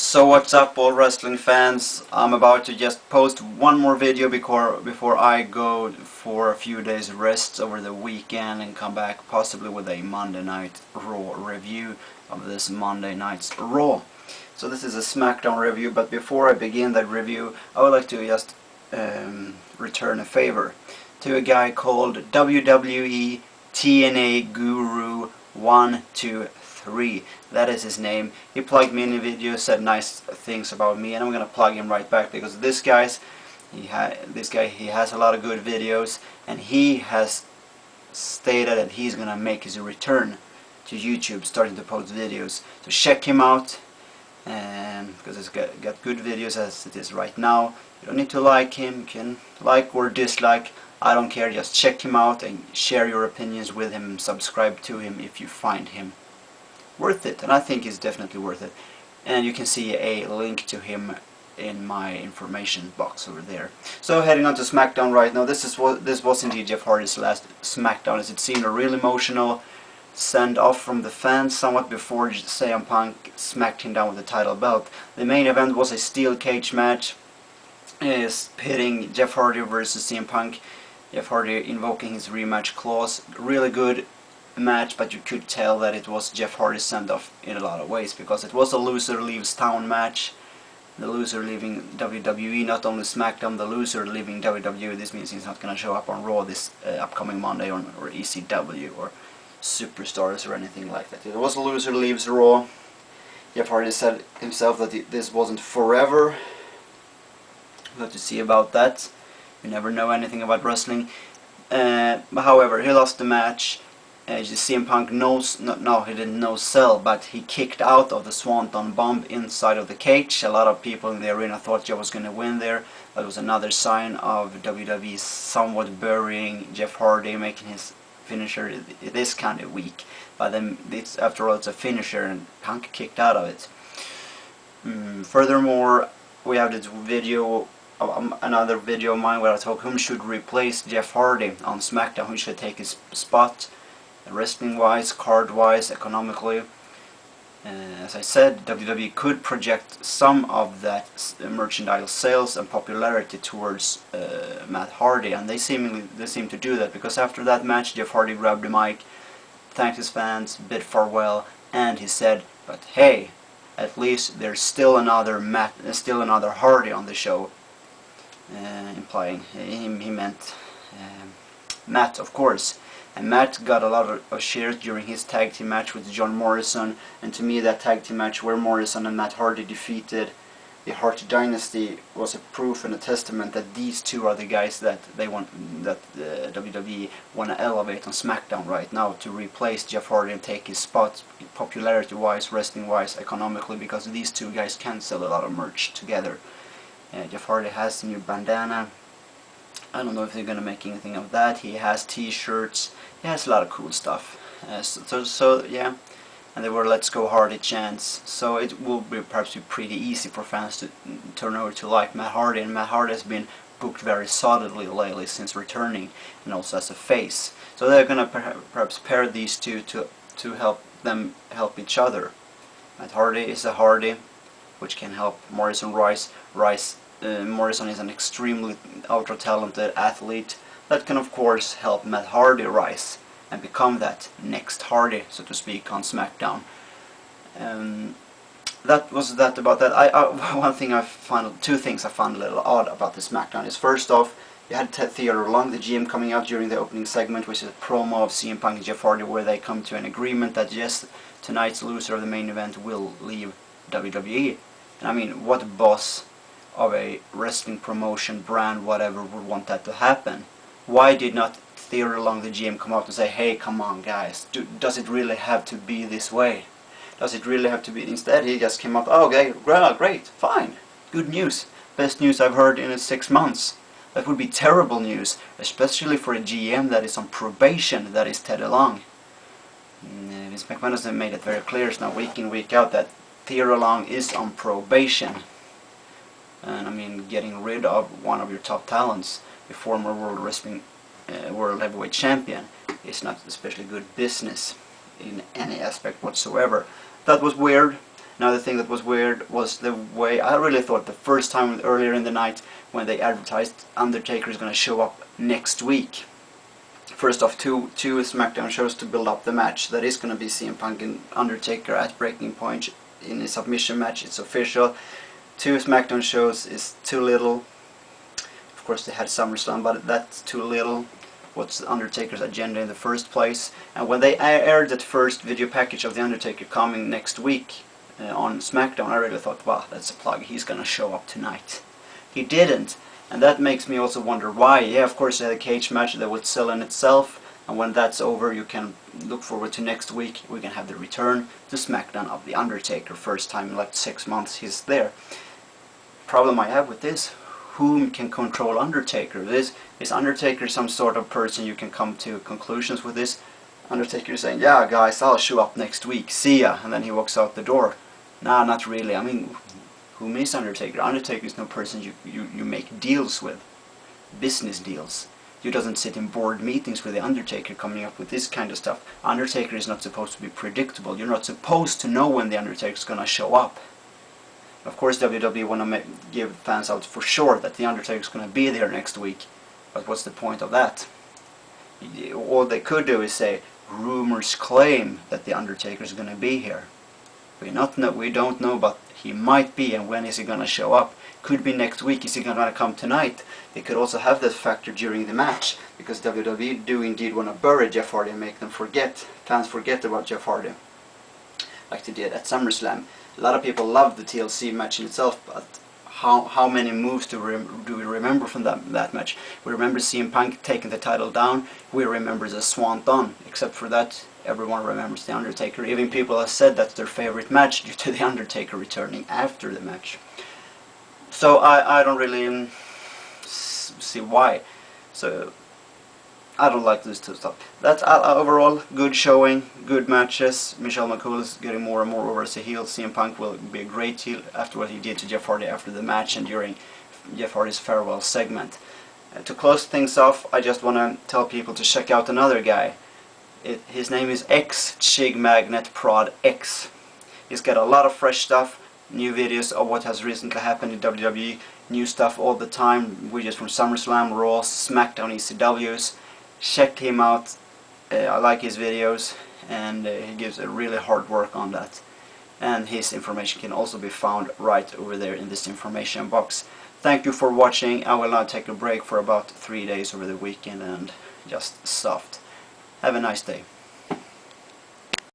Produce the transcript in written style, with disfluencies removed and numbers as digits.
So what's up, all wrestling fans? I'm about to just post one more video before I go for a few days rest over the weekend and come back possibly with a Monday Night Raw review of this Monday night's Raw. So this is a SmackDown review, but before I begin that review I would like to just return a favor to a guy called WWE TNA Guru 123. That is his name. He plugged me in a video, said nice things about me, and I'm gonna plug him right back because this guy has a lot of good videos, and he has stated that he's gonna make his return to YouTube, starting to post videos. So check him out, because he's got good videos as it is right now. You don't need to like him. You can like or dislike. I don't care. Just check him out and share your opinions with him. Subscribe to him if you find him worth it, and I think he's definitely worth it. And you can see a link to him in my information box over there. So heading on to SmackDown right now. This was indeed Jeff Hardy's last SmackDown, as it seemed a real emotional send-off from the fans somewhat before CM Punk smacked him down with the title belt. The main event was a steel cage match, pitting Jeff Hardy versus CM Punk. Jeff Hardy invoking his rematch clause. Really good match, but you could tell that it was Jeff Hardy's send-off in a lot of ways, because it was a loser leaves town match. The loser leaving WWE, not only SmackDown, the loser leaving WWE. This means he's not going to show up on Raw this upcoming Monday, or ECW or Superstars or anything like that. It was a loser leaves Raw. Jeff Hardy said himself that this wasn't forever. We'll have to see about that. You never know anything about wrestling. However, he lost the match. CM Punk he didn't no-sell, but he kicked out of the Swanton Bomb inside of the cage. A lot of people in the arena thought Jeff was going to win there. That was another sign of WWE somewhat burying Jeff Hardy, making his finisher this kind of weak. But then, after all, it's a finisher, and Punk kicked out of it. Furthermore, we have this video, another video of mine where I talk whom should replace Jeff Hardy on SmackDown, who should take his spot, wrestling wise, card wise, economically. As I said, WWE could project some of that merchandise sales and popularity towards Matt Hardy, and they seem to do that, because after that match Jeff Hardy grabbed the mic, thanked his fans, bid farewell, and he said, but hey, at least there's still another Hardy on the show, implying he meant Matt, of course. And Matt got a lot of shares during his tag team match with John Morrison, and to me that tag team match where Morrison and Matt Hardy defeated the Hart Dynasty was a proof and a testament that these two are the guys that WWE want to elevate on SmackDown right now, to replace Jeff Hardy and take his spot popularity wise, wrestling wise, economically, because these two guys can sell a lot of merch together. Jeff Hardy has a new bandana. I don't know if they're gonna make anything of that. He has t-shirts. He has a lot of cool stuff. So yeah, and there were "Let's Go Hardy" chants. So it will perhaps be pretty easy for fans to turn over to like Matt Hardy. And Matt Hardy has been booked very solidly lately since returning, and also as a face. So they're gonna perhaps pair these two to help each other. Matt Hardy is a Hardy, which can help Morrison rise. Morrison is an extremely ultra-talented athlete that can of course help Matt Hardy rise and become that next Hardy, so to speak, on SmackDown. That was that about that. Two things I found a little odd about the SmackDown is, first off, you had Theodore Long, the GM, coming out during the opening segment, which is a promo of CM Punk and Jeff Hardy, where they come to an agreement that yes, tonight's loser of the main event will leave WWE. And I mean, what boss of a wrestling promotion, brand, whatever, would want that to happen? Why did not Theodore Long, the GM, come out and say, hey, come on guys, does it really have to be this way? Does it really have to be? Instead he just came up, oh, okay, great, fine, good news, best news I've heard in 6 months. That would be terrible news, especially for a GM that is on probation, that is Ted Long. Vince McMahon has made it very clear now, week in, week out, that Theodore Long is on probation. And I mean, getting rid of one of your top talents, the former World Heavyweight Champion, is not especially good business in any aspect whatsoever. That was weird, Another thing that was weird was the way, I really thought the first time earlier in the night when they advertised Undertaker is going to show up next week. First off, two SmackDown shows to build up the match. That is going to be CM Punk and Undertaker at Breaking Point in a submission match. It's official. 2 SmackDown shows is too little. Of course they had SummerSlam, but that's too little. What's Undertaker's agenda in the first place? And when they aired that first video package of The Undertaker coming next week on SmackDown, I really thought, wow, that's a plug, he's gonna show up tonight. He didn't, and that makes me also wonder why. Yeah, of course they had a cage match that would sell in itself, and when that's over you can look forward to next week. We can have the return to SmackDown of The Undertaker, first time in like 6 months he's there. Problem I have with this, whom can control Undertaker? Is Undertaker some sort of person you can come to conclusions with this? Undertaker saying, yeah guys, I'll show up next week, see ya, and then he walks out the door. Nah, not really. I mean, whom is Undertaker? Undertaker is no person you make deals with, business deals. You doesn't sit in board meetings with the Undertaker coming up with this kind of stuff. Undertaker is not supposed to be predictable. You're not supposed to know when the Undertaker is gonna show up. Of course WWE want to give fans out for sure that the Undertaker is going to be there next week, but what's the point of that? All they could do is say, rumors claim that the Undertaker is going to be here. We don't know, but he might be, and when is he going to show up? Could be next week. Is he going to come tonight? They could also have that factor during the match, because WWE do indeed want to bury Jeff Hardy and make them fans forget about Jeff Hardy, like they did at SummerSlam. A lot of people love the TLC match in itself, but how many moves do we remember from that match? We remember CM Punk taking the title down. We remember the Swanton. Except for that, everyone remembers the Undertaker. Even people have said that's their favorite match due to the Undertaker returning after the match. So I don't really see why. So I don't like this two stuff. That's overall good showing, good matches. Michelle McCool is getting more and more over as a heel. CM Punk will be a great heel after what he did to Jeff Hardy after the match and during Jeff Hardy's farewell segment. To close things off, I just want to tell people to check out another guy. His name is X Chig Magnet Prod X. He's got a lot of fresh stuff, new videos of what has recently happened in WWE, new stuff all the time, videos from SummerSlam, Raw, SmackDown, ECWs. Check him out. I like his videos, and he gives a really hard work on that. And his information can also be found right over there in this information box. Thank you for watching. I will now take a break for about 3 days over the weekend and just soft. Have a nice day.